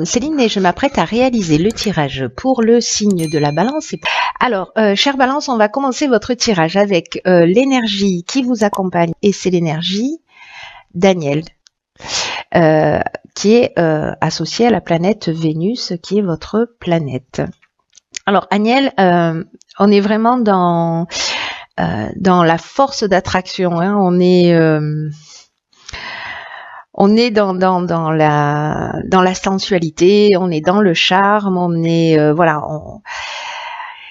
Céline et je m'apprête à réaliser le tirage pour le signe de la balance. Alors, chère balance, on va commencer votre tirage avec l'énergie qui vous accompagne et c'est l'énergie d'Aniel qui est associée à la planète Vénus qui est votre planète. Alors, Aniel, on est vraiment dans la force d'attraction, hein. On est dans la sensualité, on est dans le charme, on est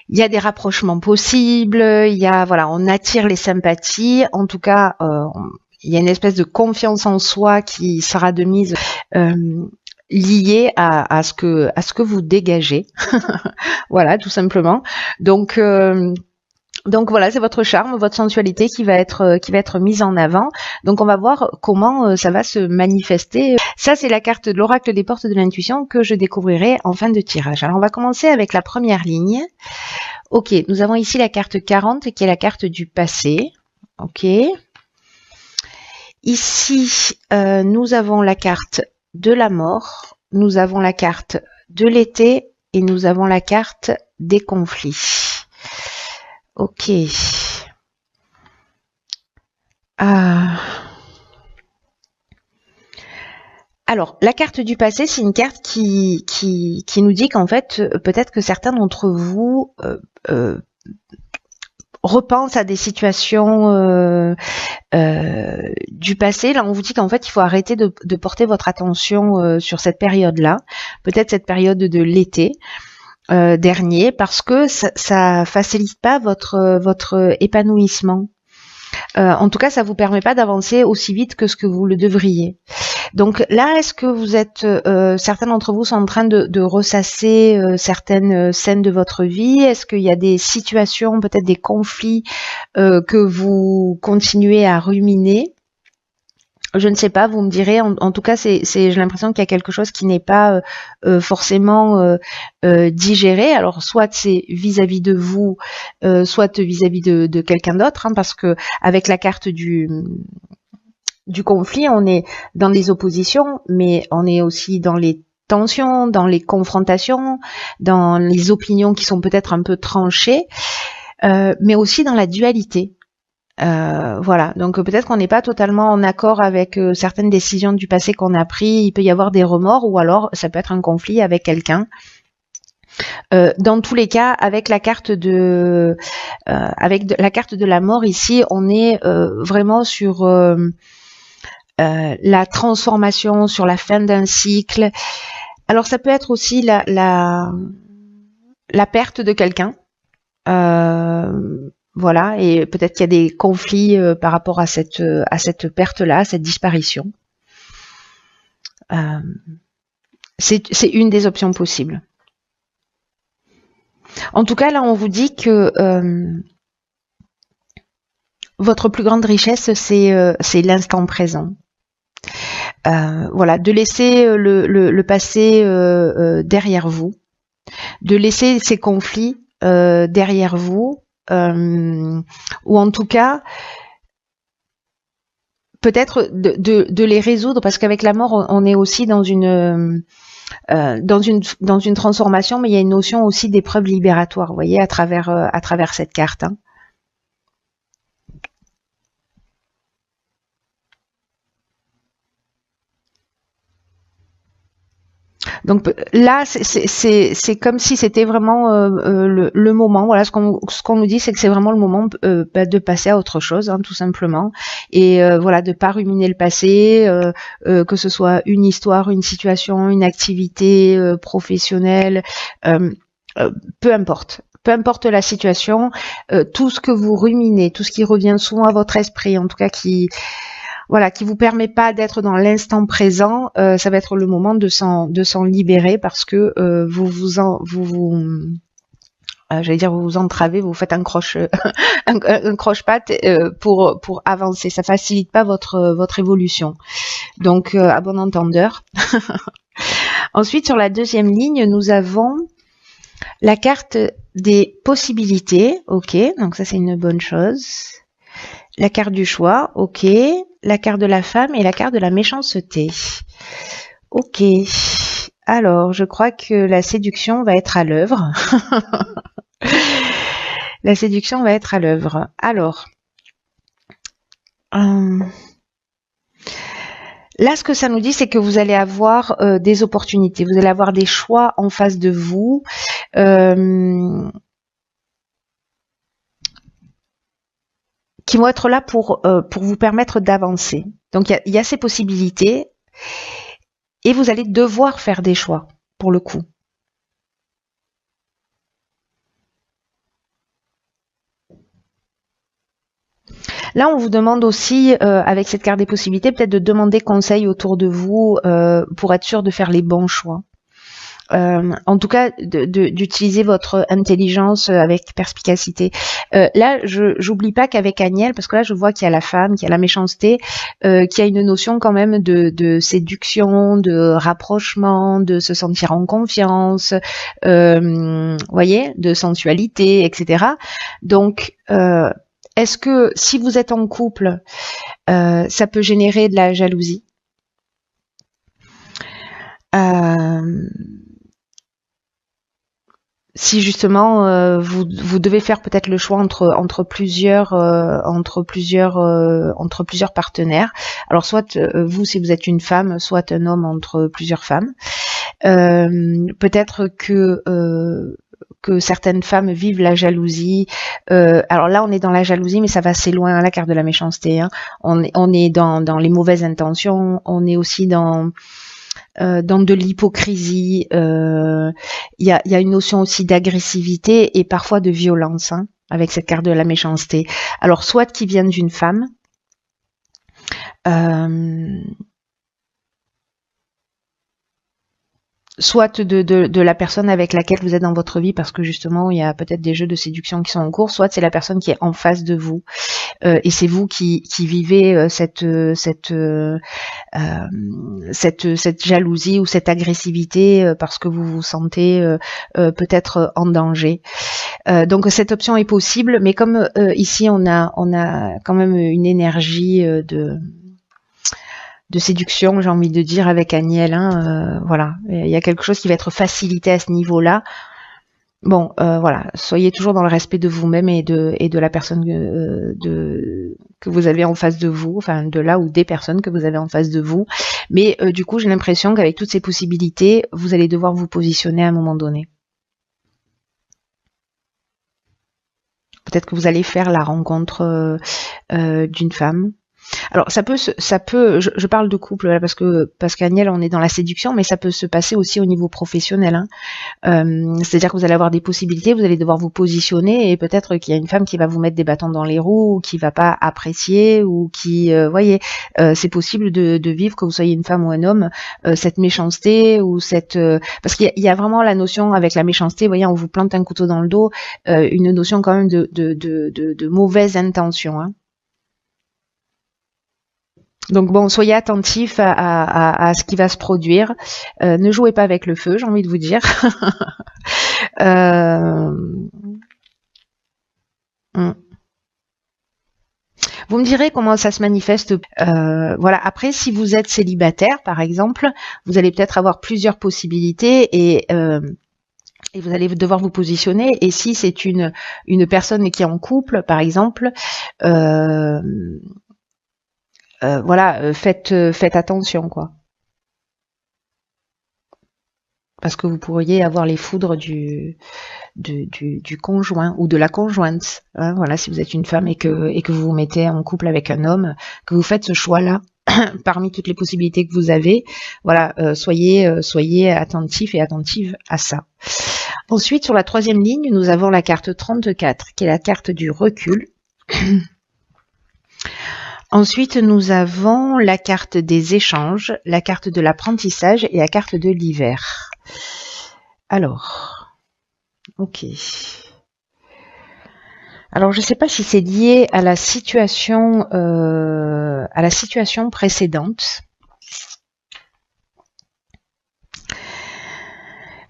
il y a des rapprochements possibles, on attire les sympathies. En tout cas, il y a une espèce de confiance en soi qui sera de mise liée à ce que vous dégagez. Voilà, tout simplement. Donc voilà, c'est votre charme, votre sensualité qui va être mise en avant. Donc on va voir comment ça va se manifester. Ça, c'est la carte de l'oracle des portes de l'intuition que je découvrirai en fin de tirage. Alors on va commencer avec la première ligne. Ok, nous avons ici la carte 40 qui est la carte du passé. Ok. Ici, nous avons la carte de la mort, nous avons la carte de l'été et nous avons la carte des conflits. Ok. Alors, la carte du passé, c'est une carte qui nous dit qu'en fait, peut-être que certains d'entre vous repensent à des situations du passé. Là, on vous dit qu'en fait, il faut arrêter de porter votre attention sur cette période-là, peut-être cette période de l'été. Dernier, parce que ça facilite pas votre épanouissement. En tout cas, ça vous permet pas d'avancer aussi vite que ce que vous le devriez. Donc là, est-ce que vous êtes, certains d'entre vous sont en train de ressasser certaines scènes de votre vie? Est-ce qu'il y a des situations, peut-être des conflits que vous continuez à ruminer? Je ne sais pas, vous me direz. En tout cas, j'ai l'impression qu'il y a quelque chose qui n'est pas forcément digéré. Alors, soit c'est vis-à-vis de vous, soit vis-à-vis de quelqu'un d'autre, hein, parce que avec la carte du conflit, on est dans les oppositions, mais on est aussi dans les tensions, dans les confrontations, dans les opinions qui sont peut-être un peu tranchées, mais aussi dans la dualité. Voilà, donc peut-être qu'on n'est pas totalement en accord avec certaines décisions du passé qu'on a prises. Il peut y avoir des remords ou alors ça peut être un conflit avec quelqu'un. Dans tous les cas, avec la carte de la mort ici, on est vraiment sur la transformation, sur la fin d'un cycle. Alors ça peut être aussi la perte de quelqu'un. Voilà, et peut-être qu'il y a des conflits par rapport à cette perte-là, cette disparition. C'est une des options possibles. En tout cas, là, on vous dit que votre plus grande richesse, c'est l'instant présent. Voilà, de laisser le passé derrière vous, de laisser ces conflits derrière vous. Ou en tout cas peut-être de les résoudre, parce qu'avec la mort on est aussi dans une transformation, mais il y a une notion aussi d'épreuve libératoire, vous voyez, à travers cette carte, hein. Donc là, c'est comme si c'était vraiment le moment. Voilà, ce qu'on nous dit, c'est que c'est vraiment le moment de passer à autre chose, hein, tout simplement. Et voilà, de pas ruminer le passé, que ce soit une histoire, une situation, une activité professionnelle, peu importe. Peu importe la situation, tout ce que vous ruminez, tout ce qui revient souvent à votre esprit, en tout cas qui vous permet pas d'être dans l'instant présent, ça va être le moment de s'en libérer, parce que vous vous entravez, vous faites un croche-patte pour avancer. Ça facilite pas votre évolution. Donc à bon entendeur. Ensuite, sur la deuxième ligne, nous avons la carte des possibilités. Ok, donc ça c'est une bonne chose. La carte du choix, ok. La carte de la femme et la carte de la méchanceté. Ok. Alors, je crois que la séduction va être à l'œuvre. La séduction va être à l'œuvre. Alors, là, ce que ça nous dit, c'est que vous allez avoir des opportunités, vous allez avoir des choix en face de vous. Qui vont être là pour vous permettre d'avancer. Donc il y a ces possibilités et vous allez devoir faire des choix pour le coup. Là, on vous demande aussi, avec cette carte des possibilités, peut-être de demander conseil autour de vous pour être sûr de faire les bons choix. En tout cas, d'utiliser votre intelligence avec perspicacité. Là, j'oublie pas qu'avec Agnelle, parce que là, je vois qu'il y a la femme, qu'il y a la méchanceté, qu'il y a une notion quand même de séduction, de rapprochement, de se sentir en confiance, voyez, de sensualité, etc. Donc, est-ce que si vous êtes en couple, ça peut générer de la jalousie? Si justement vous devez faire peut-être le choix entre plusieurs partenaires. Alors soit vous si vous êtes une femme, soit un homme entre plusieurs femmes. Peut-être que certaines femmes vivent la jalousie. Alors là, on est dans la jalousie, mais ça va assez loin, la carte de la méchanceté. Hein. On est dans les mauvaises intentions. On est aussi dans de l'hypocrisie. Il y a une notion aussi d'agressivité et parfois de violence hein, avec cette carte de la méchanceté. Alors soit qui viennent d'une femme. Soit de la personne avec laquelle vous êtes dans votre vie parce que justement il y a peut-être des jeux de séduction qui sont en cours, soit c'est la personne qui est en face de vous et c'est vous qui vivez cette jalousie ou cette agressivité parce que vous vous sentez peut-être en danger. Donc cette option est possible, mais comme ici on a quand même une énergie de séduction, j'ai envie de dire, avec Agnelle. Hein, voilà, il y a quelque chose qui va être facilité à ce niveau-là. Bon, voilà, soyez toujours dans le respect de vous-même et de la personne que vous avez en face de vous, enfin de là ou des personnes que vous avez en face de vous. Mais du coup, j'ai l'impression qu'avec toutes ces possibilités, vous allez devoir vous positionner à un moment donné. Peut-être que vous allez faire la rencontre d'une femme. Alors ça peut, je parle de couple là parce qu'Agnelle on est dans la séduction, mais ça peut se passer aussi au niveau professionnel. Hein. C'est-à-dire que vous allez avoir des possibilités, vous allez devoir vous positionner et peut-être qu'il y a une femme qui va vous mettre des bâtons dans les roues, ou qui va pas apprécier, ou qui, voyez, c'est possible de vivre que vous soyez une femme ou un homme, cette méchanceté ou cette, parce qu'il y a vraiment la notion avec la méchanceté, voyez, on vous plante un couteau dans le dos, une notion quand même de mauvaise intention. Hein. Donc bon, soyez attentifs à ce qui va se produire. Ne jouez pas avec le feu, j'ai envie de vous dire. Vous me direz comment ça se manifeste. Voilà. Après, si vous êtes célibataire, par exemple, vous allez peut-être avoir plusieurs possibilités et vous allez devoir vous positionner. Et si c'est une personne qui est en couple, par exemple, voilà, faites attention, quoi. Parce que vous pourriez avoir les foudres du conjoint ou de la conjointe. Hein, voilà, si vous êtes une femme et que vous vous mettez en couple avec un homme, que vous faites ce choix-là parmi toutes les possibilités que vous avez, voilà, soyez attentifs et attentives à ça. Ensuite, sur la troisième ligne, nous avons la carte 34, qui est la carte du recul. Ensuite, nous avons la carte des échanges, la carte de l'apprentissage et la carte de l'hiver. Alors, ok. Alors, je ne sais pas si c'est lié à la situation précédente.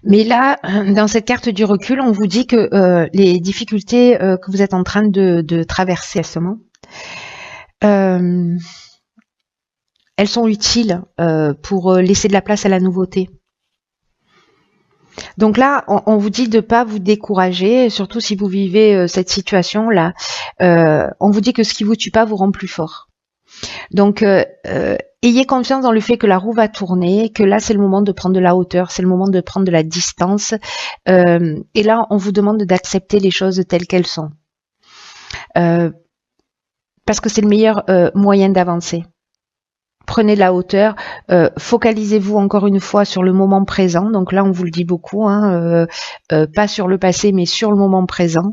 Mais là, dans cette carte du recul, on vous dit que les difficultés que vous êtes en train de traverser récemment, elles sont utiles pour laisser de la place à la nouveauté. Donc là, on vous dit de pas vous décourager, surtout si vous vivez cette situation-là. On vous dit que ce qui vous tue pas vous rend plus fort. Donc, ayez confiance dans le fait que la roue va tourner, que là, c'est le moment de prendre de la hauteur, c'est le moment de prendre de la distance. Et là, on vous demande d'accepter les choses telles qu'elles sont. Parce que c'est le meilleur moyen d'avancer. Prenez de la hauteur, focalisez-vous encore une fois sur le moment présent. Donc là, on vous le dit beaucoup, hein, pas sur le passé, mais sur le moment présent.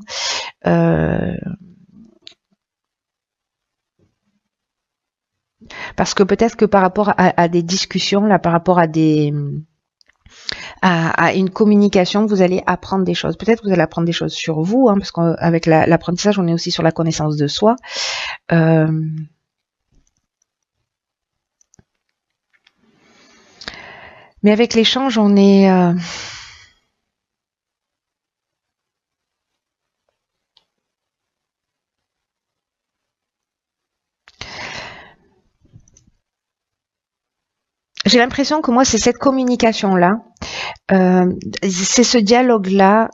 Parce que peut-être que par rapport à des discussions, là, par rapport à une communication, vous allez apprendre des choses. Peut-être que vous allez apprendre des choses sur vous, hein, parce qu'avec l'apprentissage, on est aussi sur la connaissance de soi. Mais avec l'échange, on est... J'ai l'impression que moi, c'est cette communication-là, c'est ce dialogue-là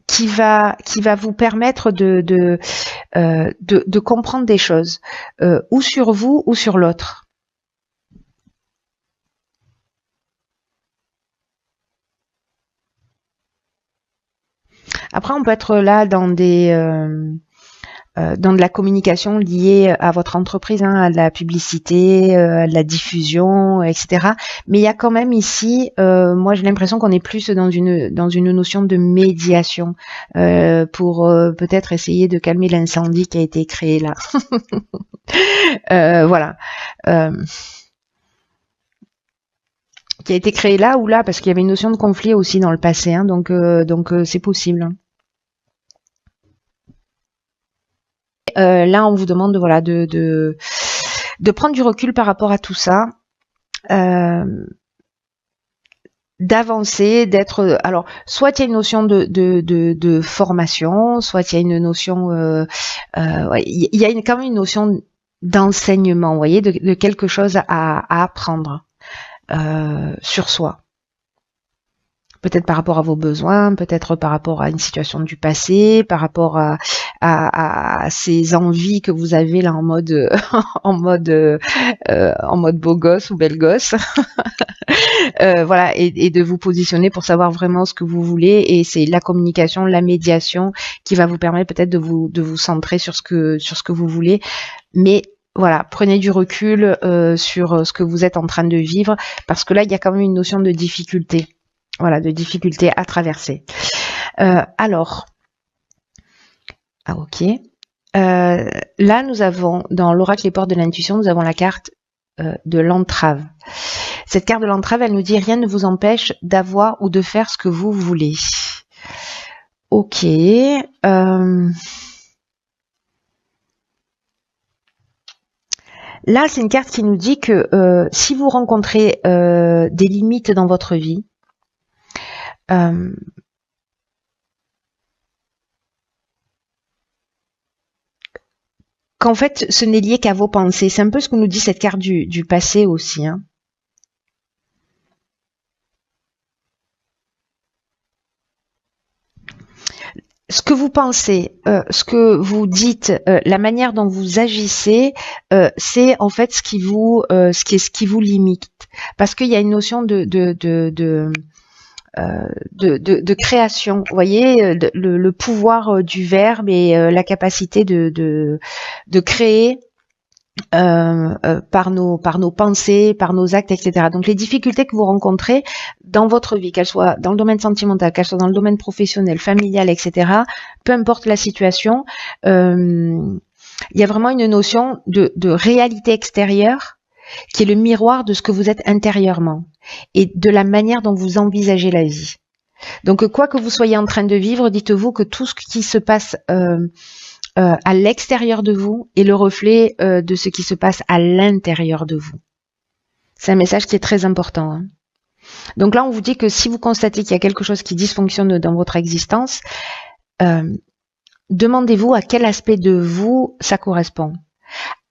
qui va vous permettre de comprendre des choses, ou sur vous ou sur l'autre. Après, on peut être là dans dans de la communication liée à votre entreprise, hein, à la publicité, à la diffusion, etc. Mais il y a quand même ici, moi j'ai l'impression qu'on est plus dans une notion de médiation pour peut-être essayer de calmer l'incendie qui a été créé là. Voilà. Qui a été créé là ou là, parce qu'il y avait une notion de conflit aussi dans le passé, hein, donc c'est possible. Là, on vous demande de prendre du recul par rapport à tout ça, d'avancer, d'être. Alors, soit il y a une notion de formation, soit il y a une notion, il y a quand même une notion d'enseignement, vous voyez, de quelque chose à apprendre sur soi. Peut-être par rapport à vos besoins, peut-être par rapport à une situation du passé, par rapport à ces envies que vous avez là en mode en mode beau gosse ou belle gosse. Voilà, et de vous positionner pour savoir vraiment ce que vous voulez. Et c'est la communication, la médiation qui va vous permettre peut-être de vous centrer sur ce que vous voulez. Mais voilà, prenez du recul sur ce que vous êtes en train de vivre, parce que là, il y a quand même une notion de difficulté. Voilà, de difficultés à traverser. Alors, ok. Là, nous avons, dans l'oracle Les Portes de l'Intuition, nous avons la carte de l'entrave. Cette carte de l'entrave, elle nous dit « Rien ne vous empêche d'avoir ou de faire ce que vous voulez ». Ok. Là, c'est une carte qui nous dit que si vous rencontrez des limites dans votre vie, qu'en fait, ce n'est lié qu'à vos pensées. C'est un peu ce que nous dit cette carte du passé aussi. Hein. Ce que vous pensez, ce que vous dites, la manière dont vous agissez, c'est en fait ce qui vous limite. Parce qu'il y a une notion de création, vous voyez, le pouvoir du verbe et la capacité de créer par nos pensées, par nos actes, etc. Donc les difficultés que vous rencontrez dans votre vie, qu'elles soient dans le domaine sentimental, qu'elles soient dans le domaine professionnel, familial, etc., peu importe la situation, il y a vraiment une notion de réalité extérieure qui est le miroir de ce que vous êtes intérieurement et de la manière dont vous envisagez la vie. Donc, quoi que vous soyez en train de vivre, dites-vous que tout ce qui se passe à l'extérieur de vous est le reflet de ce qui se passe à l'intérieur de vous. C'est un message qui est très important. Hein. Donc là, on vous dit que si vous constatez qu'il y a quelque chose qui dysfonctionne dans votre existence, demandez-vous à quel aspect de vous ça correspond.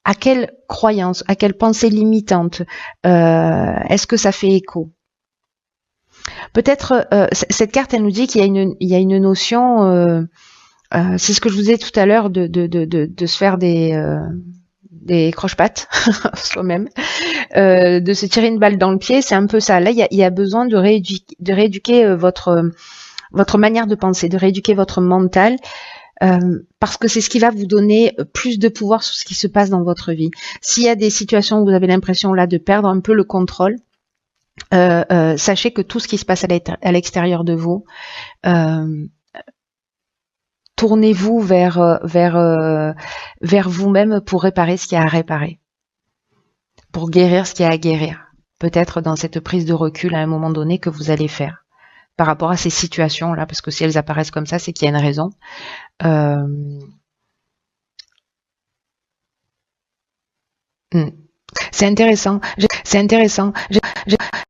À quelle croyance, à quelle pensée limitante est-ce que ça fait écho? Peut-être cette carte, elle nous dit qu'il y a une notion, c'est ce que je vous disais tout à l'heure, de se faire des croche-pattes soi-même, de se tirer une balle dans le pied, c'est un peu ça. Là, il y a besoin de rééduquer votre manière de penser, de rééduquer votre mental, parce que c'est ce qui va vous donner plus de pouvoir sur ce qui se passe dans votre vie. S'il y a des situations où vous avez l'impression là de perdre un peu le contrôle, sachez que tout ce qui se passe à l'extérieur de vous, tournez-vous vers vous-même pour réparer ce qu'il y a à réparer, pour guérir ce qu'il y a à guérir. Peut-être dans cette prise de recul à un moment donné que vous allez faire par rapport à ces situations-là, parce que si elles apparaissent comme ça, c'est qu'il y a une raison. C'est intéressant.